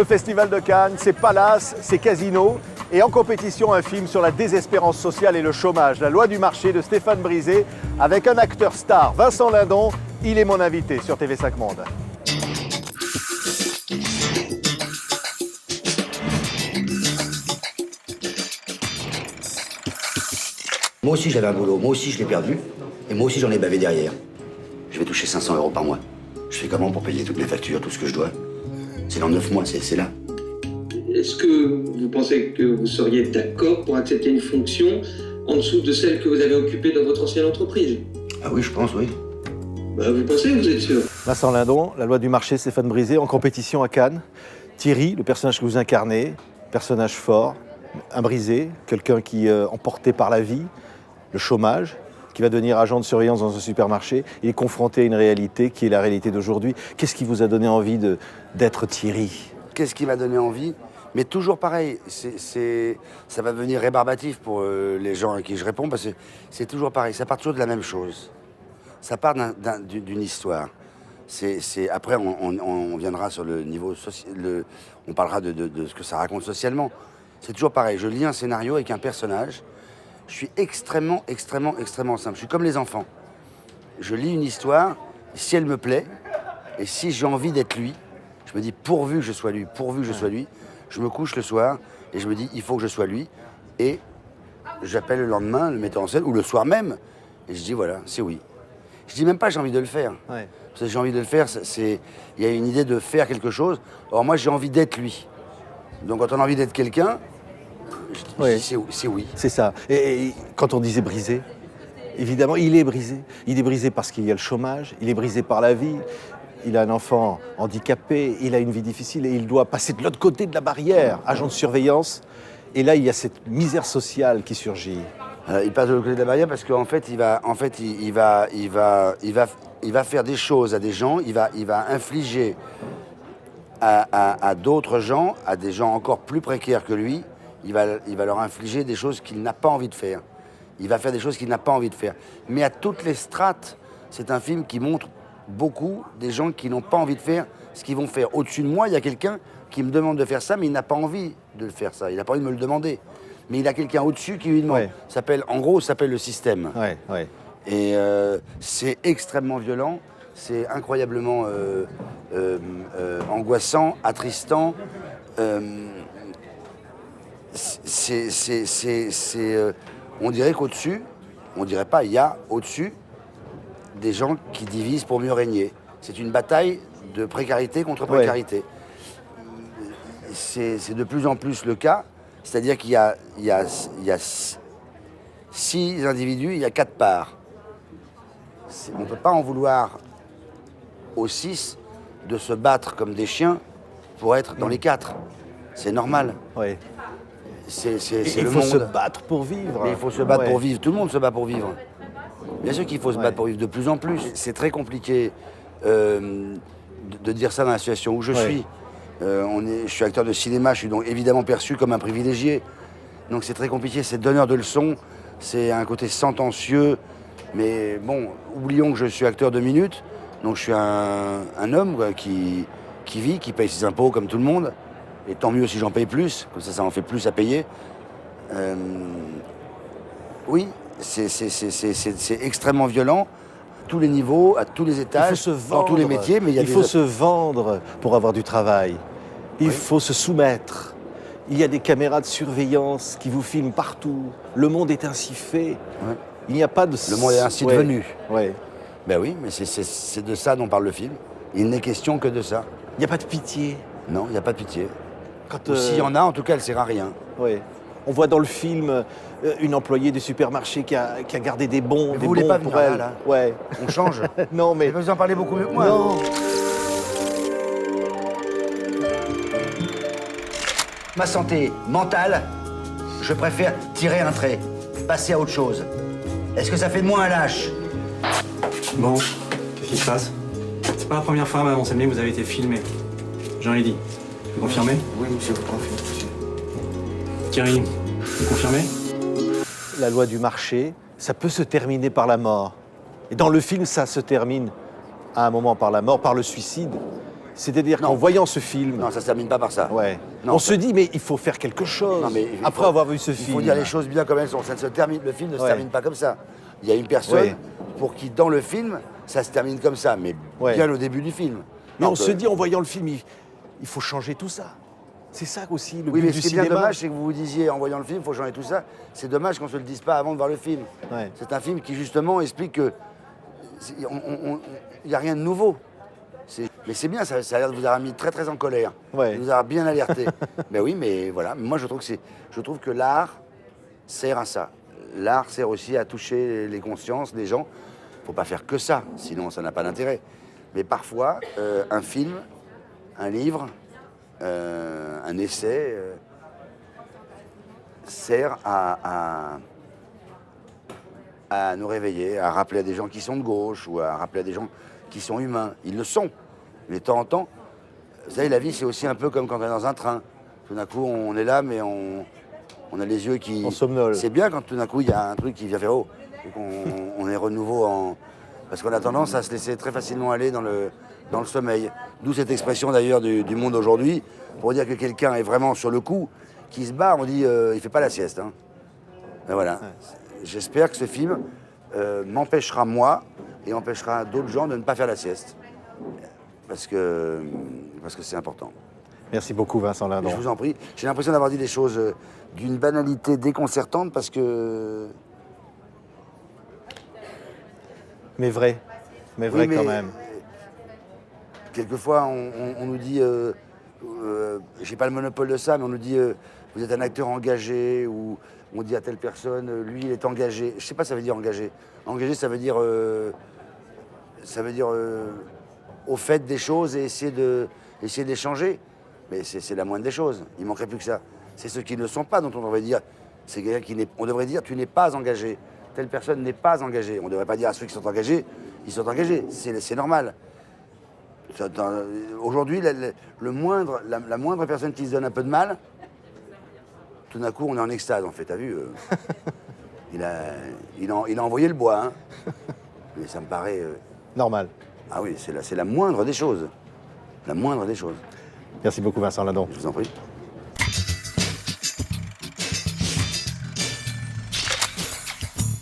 Le Festival de Cannes, c'est Palace, c'est Casino. Et en compétition, un film sur la désespérance sociale et le chômage. La loi du marché de Stéphane Brisé, avec un acteur star, Vincent Lindon. Il est mon invité sur TV5 Monde. Moi aussi j'avais un boulot, moi aussi je l'ai perdu, et moi aussi j'en ai bavé derrière. Je vais toucher 500 € par mois. Je fais comment pour payer toutes mes factures, tout ce que je dois? C'est dans 9 mois, c'est là. Est-ce que vous pensez que vous seriez d'accord pour accepter une fonction en dessous de celle que vous avez occupée dans votre ancienne entreprise? Ah oui, je pense, oui. Bah, vous pensez, vous êtes sûr? Vincent Lindon, la loi du marché, Stéphane Brisé, en compétition à Cannes. Thierry, le personnage que vous incarnez, personnage fort, un brisé, quelqu'un qui est emporté par la vie, le chômage, qui va devenir agent de surveillance dans un supermarché. Il est confronté à une réalité qui est la réalité d'aujourd'hui. Qu'est-ce qui vous a donné envie d'être Thierry? Qu'est-ce qui m'a donné envie? Mais toujours pareil, ça va devenir rébarbatif pour les gens à qui je réponds, parce que c'est toujours pareil, ça part toujours de la même chose. Ça part d'une histoire. Après, on viendra sur le niveau social, on parlera de ce que ça raconte socialement. C'est toujours pareil, je lis un scénario avec un personnage, je suis extrêmement simple, je suis comme les enfants. Je lis une histoire, si elle me plaît, et si j'ai envie d'être lui, je me dis pourvu que je sois lui, pourvu que je sois lui, je me couche le soir et je me dis il faut que je sois lui, et j'appelle le lendemain le metteur en scène, ou le soir même, et je dis voilà, c'est oui. Je dis même pas j'ai envie de le faire. Ouais. Parce que j'ai envie de le faire, il y a une idée de faire quelque chose. Or moi j'ai envie d'être lui. Donc quand on a envie d'être quelqu'un, je dis c'est oui. C'est ça. Et quand on disait brisé, évidemment, il est brisé. Il est brisé parce qu'il y a le chômage, il est brisé par la vie. Il a un enfant handicapé, il a une vie difficile et il doit passer de l'autre côté de la barrière, agent de surveillance. Et là, il y a cette misère sociale qui surgit. Il passe de l'autre côté de la barrière parce qu'en fait, il va faire des choses à des gens, il va infliger à d'autres gens, à des gens encore plus précaires que lui, il va leur infliger des choses qu'il n'a pas envie de faire. Il va faire des choses qu'il n'a pas envie de faire. Mais à toutes les strates, c'est un film qui montre beaucoup des gens qui n'ont pas envie de faire ce qu'ils vont faire. Au-dessus de moi, il y a quelqu'un qui me demande de faire ça, mais il n'a pas envie de le faire ça. Il n'a pas envie de me le demander. Mais il a quelqu'un au-dessus qui lui demande. Ouais. Ça s'appelle le système. Ouais. Et c'est extrêmement violent, c'est incroyablement angoissant, attristant. On dirait qu'au-dessus, on dirait pas, il y a au-dessus des gens qui divisent pour mieux régner. C'est une bataille de précarité contre précarité. C'est de plus en plus le cas, c'est-à-dire qu'il y a 6 individus, il y a 4 parts. On ne peut pas en vouloir aux 6 de se battre comme des chiens pour être dans les 4. C'est normal. Ouais. C'est Il le faut monde. se battre pour vivre. Mais il faut se battre Ouais. pour vivre. Tout le monde se bat pour vivre. Bien sûr qu'il faut se battre pour vivre de plus en plus. C'est très compliqué de dire ça dans la situation où je suis. Je suis acteur de cinéma, je suis donc évidemment perçu comme un privilégié. Donc c'est très compliqué, c'est donneur de leçons, c'est un côté sentencieux. Mais bon, oublions que je suis acteur de minutes. Donc je suis un homme quoi, qui vit, qui paye ses impôts comme tout le monde. Et tant mieux si j'en paye plus, comme ça en fait plus à payer. Oui, c'est extrêmement violent, à tous les niveaux, à tous les étages, dans tous les métiers. Mais il faut se vendre pour avoir du travail. Il faut se soumettre. Il y a des caméras de surveillance qui vous filment partout. Le monde est ainsi fait. Ouais. Il n'y a pas de... Le monde est ainsi devenu. Ouais. Ben oui, mais c'est de ça dont parle le film. Il n'est question que de ça. Il n'y a pas de pitié. Non, il n'y a pas de pitié. Quand, S'il y en a, en tout cas, elle sert à rien. Ouais. On voit dans le film une employée du supermarché qui a gardé des bons, Mais des vous voulez bons pas pour venir elle. là Ouais. On change. Non, mais... Vous en parlez beaucoup mieux que moi. Non. Ma santé mentale, je préfère tirer un trait, passer à autre chose. Est-ce que ça fait de moi un lâche? Bon, qu'est-ce qui se passe? C'est pas la première fois, Madame Anselmi, que vous avez été filmé. J'en ai dit. Vous confirmez? Oui, monsieur, vous confirmez. Thierry, vous confirmez? La loi du marché, ça peut se terminer par la mort. Et dans le film, ça se termine à un moment par la mort, par le suicide. C'est-à-dire Non. qu'en voyant ce film, Non, ça se termine pas par ça. ouais, Non, on ça- se dit mais il faut faire quelque chose. Non, mais Après avoir vu ce il film. faut dire les choses bien comme elles sont. Ça ne se termine, le film ne se Ouais. termine pas comme ça. Il y a une personne Ouais. pour qui, dans le film, ça se termine comme ça, mais Ouais. bien au début du film. Mais Non, on se dit en voyant le film, il faut changer tout ça. C'est ça aussi le Oui, but mais du ce qui est bien cinéma. dommage, c'est que vous vous disiez en voyant le film, il faut changer tout ça. C'est dommage qu'on ne se le dise pas avant de voir le film. Ouais. C'est un film qui justement explique que il n'y a rien de nouveau. Mais c'est bien, ça a l'air de vous avoir mis très très en colère. Ouais. De vous avoir bien alerté. Ben oui, mais voilà. Moi, je trouve que l'art sert à ça. L'art sert aussi à toucher les consciences des gens. Il ne faut pas faire que ça, sinon ça n'a pas d'intérêt. Mais parfois, un film, un livre, un essai sert à nous réveiller, à rappeler à des gens qui sont de gauche ou à rappeler à des gens qui sont humains. Ils le sont. Mais de temps en temps, vous savez, la vie, c'est aussi un peu comme quand on est dans un train. Tout d'un coup, on est là, mais on a les yeux qui... On somnole. C'est bien quand tout d'un coup, il y a un truc qui vient faire haut. Et qu'on est renouveau en... Parce qu'on a tendance à se laisser très facilement aller dans le sommeil. D'où cette expression d'ailleurs du monde aujourd'hui, pour dire que quelqu'un est vraiment sur le coup, qui se barre, on dit il fait pas la sieste. Hein. Et voilà. Ouais. J'espère que ce film m'empêchera moi et empêchera d'autres gens de ne pas faire la sieste. Parce que c'est important. Merci beaucoup Vincent Lindon. Je vous en prie. J'ai l'impression d'avoir dit des choses d'une banalité déconcertante parce que... Mais vrai Oui, quand même. Quelquefois, on nous dit, j'ai pas le monopole de ça, mais on nous dit, vous êtes un acteur engagé, ou on dit à telle personne, lui, il est engagé. Je sais pas, ça veut dire engagé. Engagé, ça veut dire au fait des choses et essayer d'échanger. Mais c'est la moindre des choses. Il manquerait plus que ça. C'est ceux qui ne le sont pas dont on devrait dire, c'est quelqu'un qui n'est... On devrait dire, tu n'es pas engagé. Telle personne n'est pas engagée. On ne devrait pas dire à ceux qui sont engagés, ils sont engagés. C'est normal. Aujourd'hui, la moindre personne qui se donne un peu de mal, tout d'un coup, on est en extase. En fait, t'as vu il a envoyé le bois. Hein. Mais ça me paraît... Normal. Ah oui, c'est la moindre des choses. La moindre des choses. Merci beaucoup Vincent Lindon. Je vous en prie.